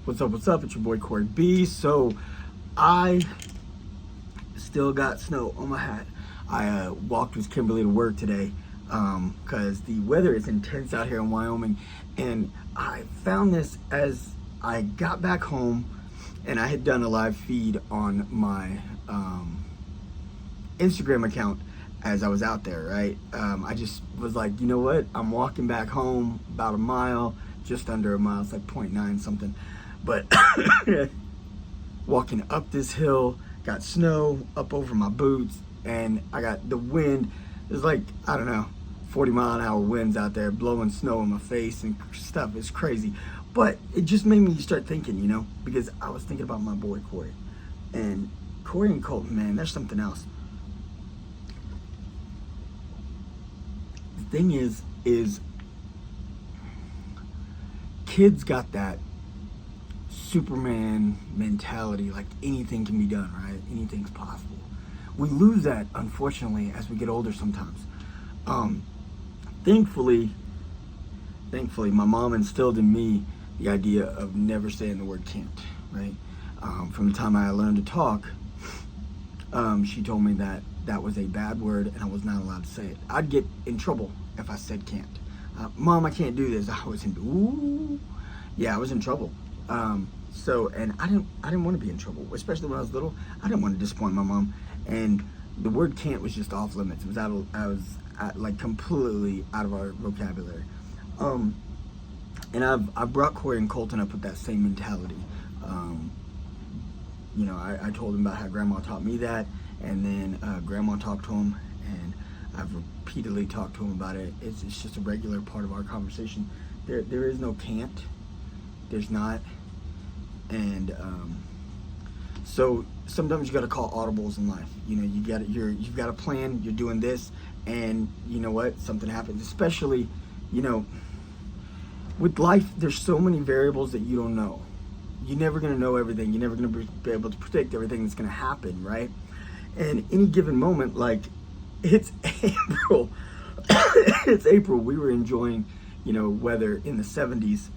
What's up, what's up? It's your boy Corey B. So I still got snow on my hat. I walked with Kimberly to work today because the weather is intense out here in Wyoming. And I found this as I got back home, and I had done a live feed on my Instagram account as I was out there, right? I just was like, you know what? I'm walking back home about a mile, just under a mile. It's like 0.9 something. But walking up this hill, got snow up over my boots, and I got the wind. It's like, I don't know, 40-mile-an-hour winds out there blowing snow in my face and stuff. It's crazy. But it just made me start thinking, you know, because I was thinking about my boy Corey. And Corey and Colton, man, there's something else. The thing is kids got that Superman mentality, like anything can be done, right? Anything's possible. We lose that, unfortunately, as we get older sometimes. Thankfully, my mom instilled in me the idea of never saying the word can't, right? From the time I learned to talk, she told me that that was a bad word and I was not allowed to say it. I'd get in trouble if I said can't. Mom, I can't do this. I was in trouble. And I didn't want to be in trouble, especially when I was little. I didn't want to disappoint my mom, and the word can't was just off limits. It was like completely out of our vocabulary. And I've brought Corey and Colton up with that same mentality. You know, I told him about how Grandma taught me that, and then Grandma talked to him, and I've repeatedly talked to him about it. It's just a regular part of our conversation. There is no can't. There's not. And so sometimes you got to call audibles in life. You know, you've got a plan. You're doing this, and you know what? Something happens. Especially, you know, with life, there's so many variables that you don't know. You're never gonna know everything. You're never gonna be able to predict everything that's gonna happen, right? And any given moment, like it's April. It's April. We were enjoying, you know, weather in the 70s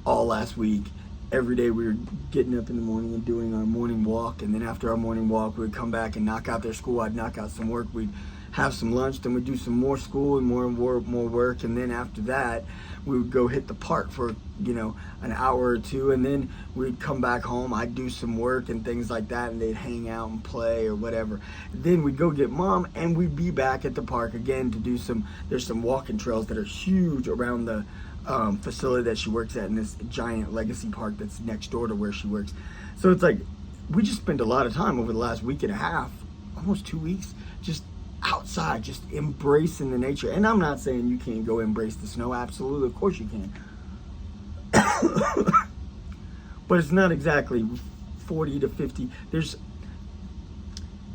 all last week. Every day we were getting up in the morning and doing our morning walk, and then after our morning walk, we'd come back and knock out their school. I'd knock out some work. We'd have some lunch, then we'd do some more school and more work, and then after that, we would go hit the park for, you know, an hour or two, and then we'd come back home. I'd do some work and things like that, and they'd hang out and play or whatever. Then we'd go get Mom, and we'd be back at the park again to do there's some walking trails that are huge around the facility that she works at in this giant legacy park that's next door to where she works. So it's like we just spent a lot of time over the last week and a half, almost 2 weeks, just outside, just embracing the nature. And I'm not saying you can't go embrace the snow. Absolutely, of course you can. But it's not exactly 40 to 50. It's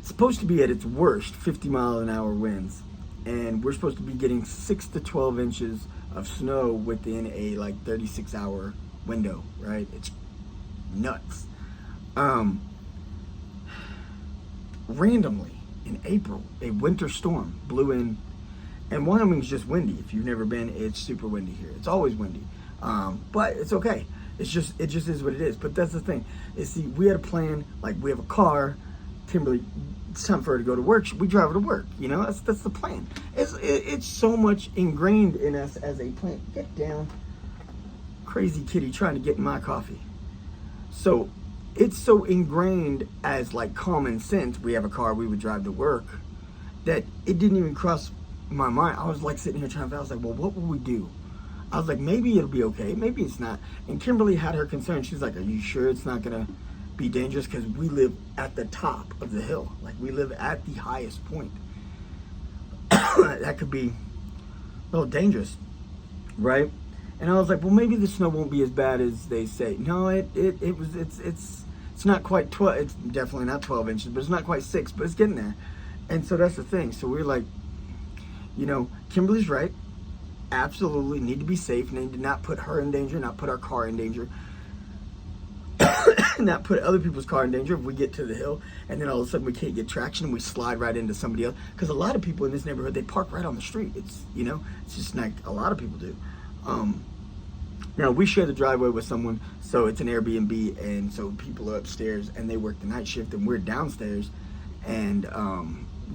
supposed to be at its worst 50-mile-an-hour winds, and we're supposed to be getting 6 to 12 inches of snow within a like 36-hour window, right? It's nuts. Randomly in April, a winter storm blew in, and Wyoming's just windy. If you've never been, it's super windy here. It's always windy, but it's okay. It just is what it is. But that's the thing. See, we had a plan. Like, we have a car. Kimberly, it's time for her to go to work. We drive her to work. You know, that's the plan. It's so much ingrained in us as a plan. Get down, crazy kitty trying to get in my coffee. So it's so ingrained as like common sense. We have a car, we would drive to work, that it didn't even cross my mind. I was like sitting here trying to, I was like, well, what will we do? I was like, maybe it'll be okay, maybe it's not. And Kimberly had her concern. She's like, are you sure it's not gonna be dangerous? Because we live at the top of the hill. Like, we live at the highest point. That could be a little dangerous, right? And I was like, well, maybe the snow won't be as bad as they say. No, it's not quite 12. It's definitely not 12 inches, but it's not quite 6, but it's getting there. And so that's the thing. So we're like, you know, Kimberly's right. Absolutely need to be safe. Need to not put her in danger, not put our car in danger. Not put other people's car in danger if we get to the hill and then all of a sudden we can't get traction and we slide right into somebody else. Because a lot of people in this neighborhood, they park right on the street. It's, you know, it's just like a lot of people do. Now, we share the driveway with someone, so it's an Airbnb, and so people are upstairs, and they work the night shift, and we're downstairs, and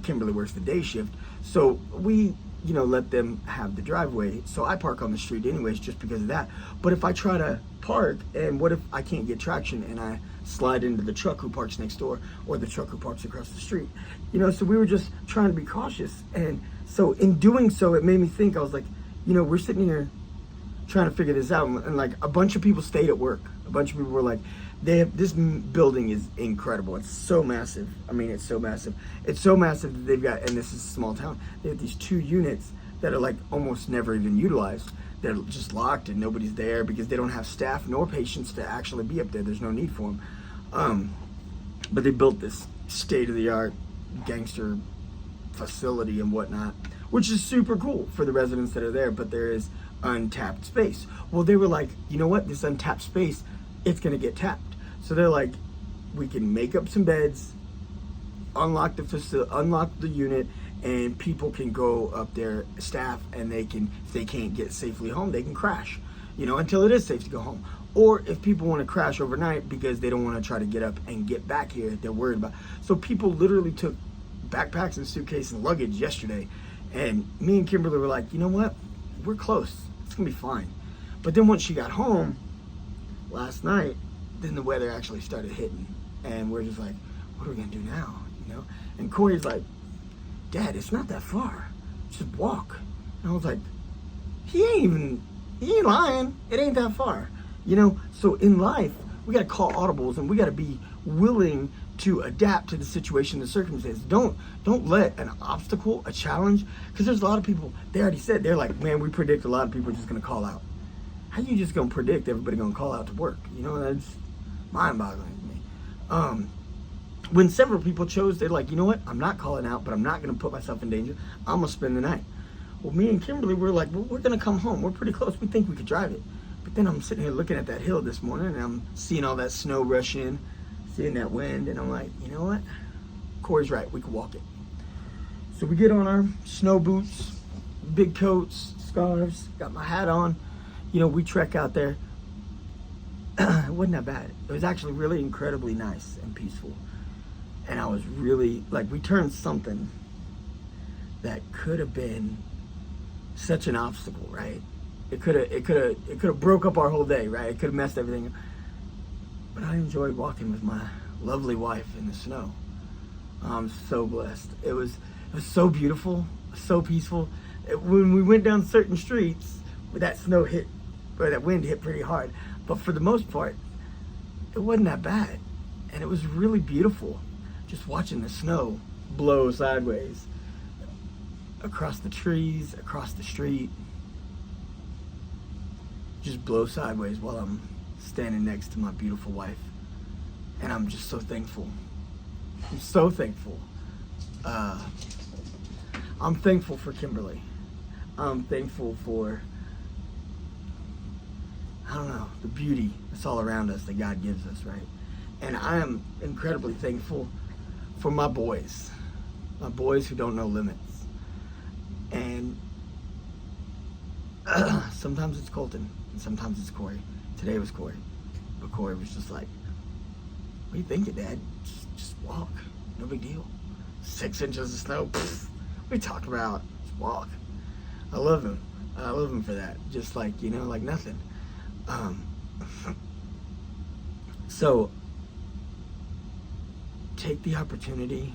Kimberly works the day shift. So we, let them have the driveway. So I park on the street anyways, just because of that. But if I try to park, and what if I can't get traction, and I slide into the truck who parks next door, or the truck who parks across the street? So we were just trying to be cautious. And so in doing so, it made me think, I was like, we're sitting here trying to figure this out, and like a bunch of people stayed at work. A bunch of people were like, this building is incredible. It's so massive. I mean, it's so massive. It's so massive that they've got, and this is a small town, they have these 2 units that are like almost never even utilized. They're just locked and nobody's there because they don't have staff nor patients to actually be up there. There's no need for them. But they built this state-of-the-art gangster facility and whatnot, which is super cool for the residents that are there, but there is untapped space. Well, they were like, you know what, this untapped space, it's gonna get tapped. So they're like, we can make up some beds, unlock the unit, and people can go up there, staff, and they can, if they can't get safely home, they can crash, until it is safe to go home. Or if people want to crash overnight because they don't want to try to get up and get back here, they're worried about. So people literally took backpacks and suitcases and luggage yesterday, and me and Kimberly were like, you know what, we're close, it's gonna be fine. But then once she got home last night, then the weather actually started hitting, and we're just like, what are we gonna do now? And Corey's like, Dad, it's not that far, just walk. And I was like, he ain't lying, it ain't that far. So in life, we gotta call audibles, and we gotta be willing to adapt to the situation, the circumstances. Don't let an obstacle, a challenge, because there's a lot of people, they already said, they're like, man, we predict a lot of people are just gonna call out. How you just gonna predict everybody gonna call out to work? That's mind-boggling to me. When several people chose, they're like, you know what, I'm not calling out, but I'm not gonna put myself in danger. I'm gonna spend the night. Well, me and Kimberly were like, well, we're gonna come home. We're pretty close. We think we could drive it. But then I'm sitting here looking at that hill this morning, and I'm seeing all that snow rush in, seeing that wind, and I'm like, you know what? Corey's right, we could walk it. So we get on our snow boots, big coats, scarves, got my hat on. We trek out there. It wasn't that bad. It was actually really incredibly nice and peaceful. And I was really, like, we turned something that could have been such an obstacle, right? It could have broke up our whole day, right? It could have messed everything up. But I enjoyed walking with my lovely wife in the snow. I'm so blessed. It was so beautiful, so peaceful. When we went down certain streets, that snow hit, or that wind hit pretty hard. But for the most part, it wasn't that bad. And it was really beautiful, just watching the snow blow sideways across the trees, across the street. Just blow sideways while I'm standing next to my beautiful wife. And I'm just so thankful. I'm so thankful. I'm thankful for Kimberly. I'm thankful for, I don't know, the beauty that's all around us that God gives us, right? And I am incredibly thankful for my boys who don't know limits. And sometimes it's Colton, and sometimes it's Corey. Today was Corey. But Corey was just like, what are you thinking, Dad? Just walk. No big deal. 6 inches of snow. Pfft. What are you talking about? Just walk. I love him. I love him for that. Just like, like nothing. So take the opportunity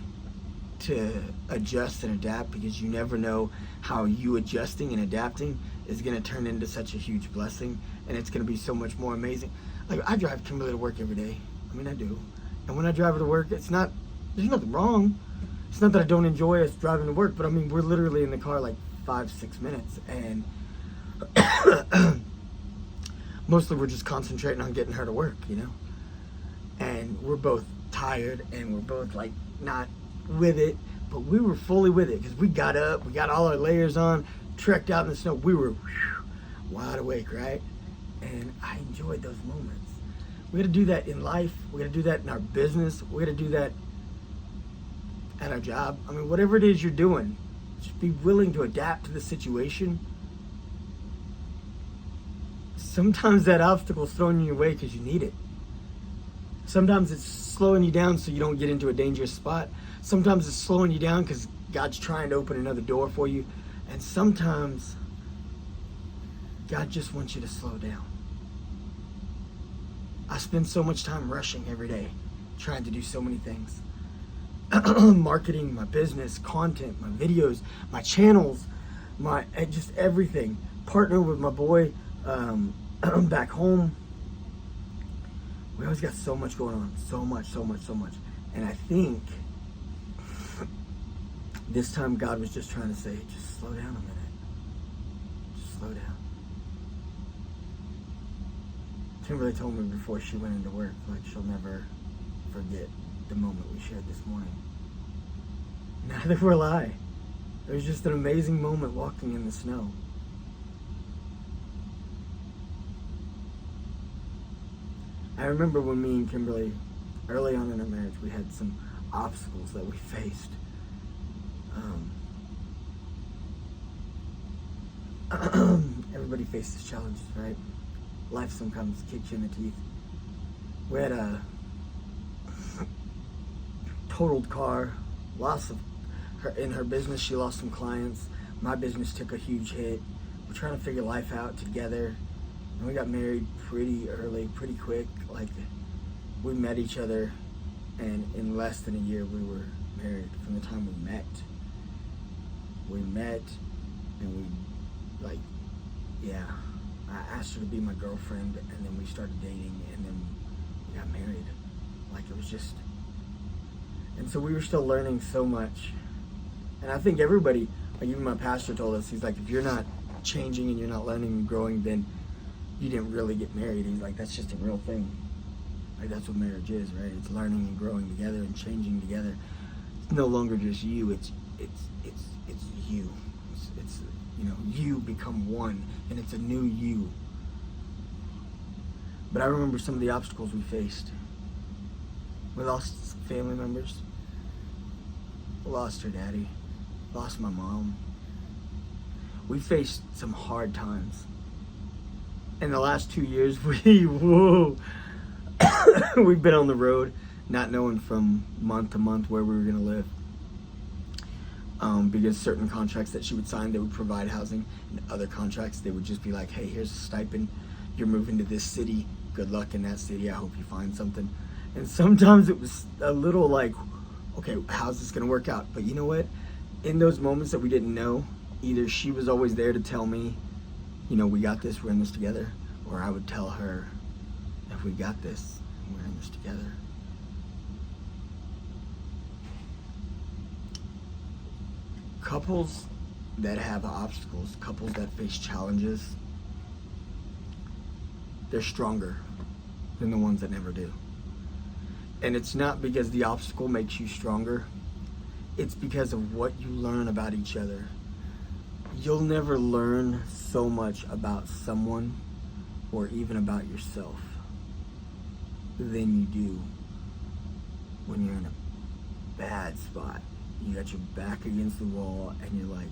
to adjust and adapt, because you never know how you adjusting and adapting is going to turn into such a huge blessing, and it's going to be so much more amazing. Like, I drive Kimberly to work every day. I mean, I do. And when I drive her to work, there's nothing wrong. It's not that I don't enjoy us driving to work, but I mean, we're literally in the car like 5-6 minutes, and mostly we're just concentrating on getting her to work, and we're both tired, and we're both like not with it, but we were fully with it, because we got up, we got all our layers on, trekked out in the snow, we were wide awake, right? And I enjoyed those moments. We got to do that in life. We got to do that in our business. We got to do that at our job. I mean, whatever it is you're doing, just be willing to adapt to the situation Sometimes that obstacle's throwing you away because you need it. Sometimes it's slowing you down so you don't get into a dangerous spot. Sometimes it's slowing you down because God's trying to open another door for you. And sometimes God just wants you to slow down. I spend so much time rushing every day, trying to do so many things. Marketing, my business, content, my videos, my channels, just everything. Partner with my boy back home. We always got so much going on. So much. And I think this time God was just trying to say, just slow down a minute. Just slow down. Kimberly told me before she went into work, like, she'll never forget the moment we shared this morning. Neither will I. It was just an amazing moment walking in the snow. I remember when me and Kimberly, early on in our marriage, we had some obstacles that we faced. Everybody faces challenges, right? Life sometimes kicks you in the teeth. We had a totaled car, loss of her in her business. She lost some clients. My business took a huge hit. We're trying to figure life out together, and we got married pretty early, pretty quick. Like, we met each other, and in less than a year we were married. From the time we met, and we, like, yeah. I asked her to be my girlfriend, and then we started dating, and then we got married. Like, it was just, and so we were still learning so much. And I think everybody, like even my pastor told us, he's like, if you're not changing and you're not learning and growing, then you didn't really get married. He's like, that's just a real thing. Like, that's what marriage is, right? It's learning and growing together and changing together. It's no longer just you, it's you. It's you know, you become one, and it's a new you. But I remember some of the obstacles we faced. We lost family members. We lost her daddy. Lost my mom. We faced some hard times. In the last 2 years, we've been on the road, not knowing from month to month where we were going to live. Because certain contracts that she would sign, they would provide housing, and other contracts, they would just be like, hey, here's a stipend, you're moving to this city, good luck in that city, I hope you find something. And sometimes it was a little like, okay, how's this gonna work out? But you know what, in those moments that we didn't know, either she was always there to tell me, you know, we got this, we're in this together, or I would tell her, if we got this, we're in this together. Couples that have obstacles, couples that face challenges, they're stronger than the ones that never do. And it's not because the obstacle makes you stronger, it's because of what you learn about each other. You'll never learn so much about someone or even about yourself than you do when you're in a bad spot. You got your back against the wall and you're like,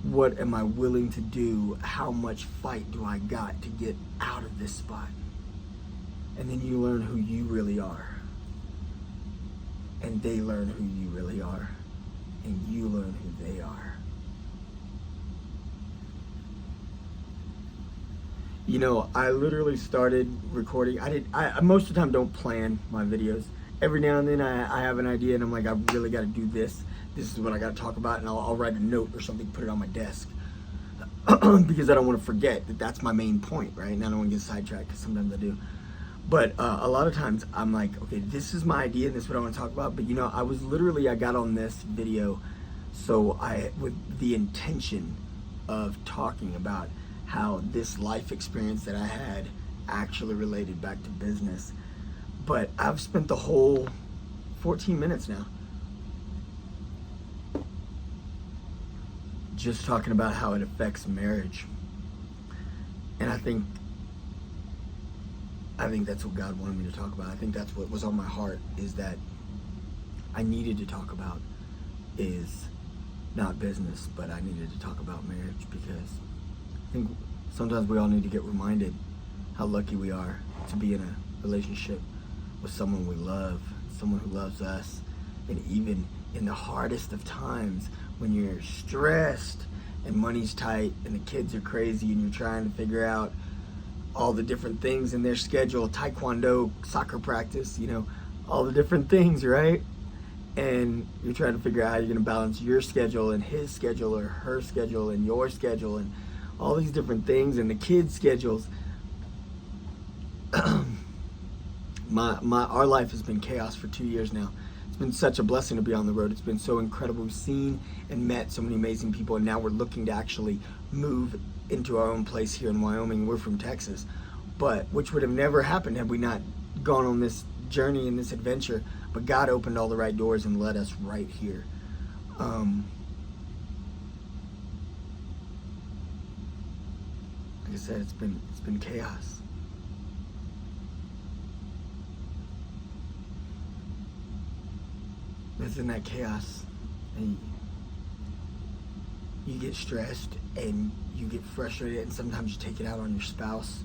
what am I willing to do? How much fight do I got to get out of this spot? And then you learn who you really are. And they learn who you really are. And you learn who they are. You know, I literally started recording. I most of the time don't plan my videos. Every now and then I have an idea and I'm like, I really got to do this. This is what I got to talk about, and I'll write a note or something, put it on my desk. Because I don't want to forget that that's my main point, right? And I don't want to get sidetracked, because sometimes I do. But a lot of times I'm like, okay, this is my idea and this is what I want to talk about. But you know, I got on this video with the intention of talking about how this life experience that I had actually related back to business. But I've spent the whole 14 minutes now just talking about how it affects marriage. And I think that's what God wanted me to talk about. I think that's what was on my heart, is that I needed to talk about is not business, but I needed to talk about marriage, because I think sometimes we all need to get reminded how lucky we are to be in a relationship with someone we love, someone who loves us. And even in the hardest of times, when you're stressed and money's tight and the kids are crazy and you're trying to figure out all the different things in their schedule, taekwondo, soccer practice, all the different things, right? And you're trying to figure out how you're going to balance your schedule and his schedule or her schedule and your schedule and all these different things and the kids' schedules. Our life has been chaos for 2 years now. It's been such a blessing to be on the road. It's been so incredible. We've seen and met so many amazing people, and now we're looking to actually move into our own place here in Wyoming. We're from Texas, but which would have never happened had we not gone on this journey and this adventure. But God opened all the right doors and led us right here. Like I said, it's been chaos. It's in that chaos, and you get stressed and you get frustrated, and sometimes you take it out on your spouse.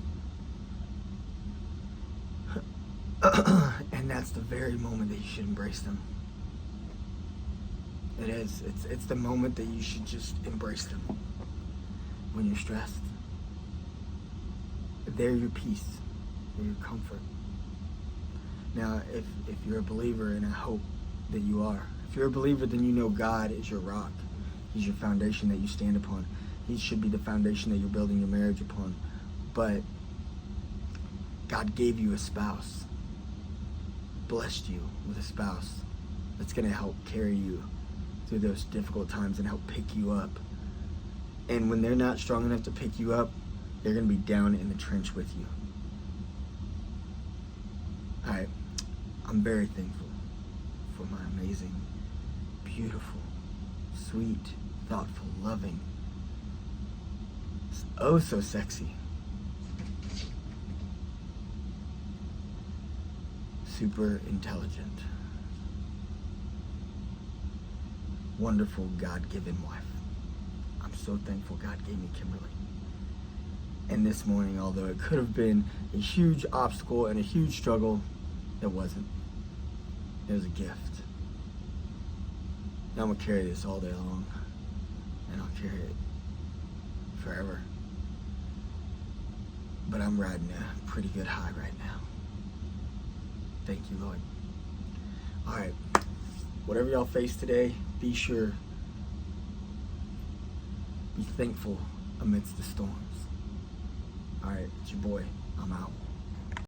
And that's the very moment that you should embrace them. It is. It's the moment that you should just embrace them when you're stressed. They're your peace. They're your comfort. Now, if you're a believer, and I hope that you are, if you're a believer, then you know God is your rock. He's your foundation that you stand upon. He should be the foundation that you're building your marriage upon. But God gave you a spouse, blessed you with a spouse that's going to help carry you through those difficult times and help pick you up. And when they're not strong enough to pick you up, they're going to be down in the trench with you. All right, I'm very thankful for my amazing, beautiful, sweet, thoughtful, loving, oh so sexy, super intelligent, wonderful, God-given wife. I'm so thankful God gave me Kimberly. And this morning, although it could have been a huge obstacle and a huge struggle, it wasn't. It was a gift. Now I'm going to carry this all day long, and I'll carry it forever. But I'm riding a pretty good high right now. Thank you, Lord. All right, whatever y'all face today, be sure, be thankful amidst the storms. All right, it's your boy. I'm out.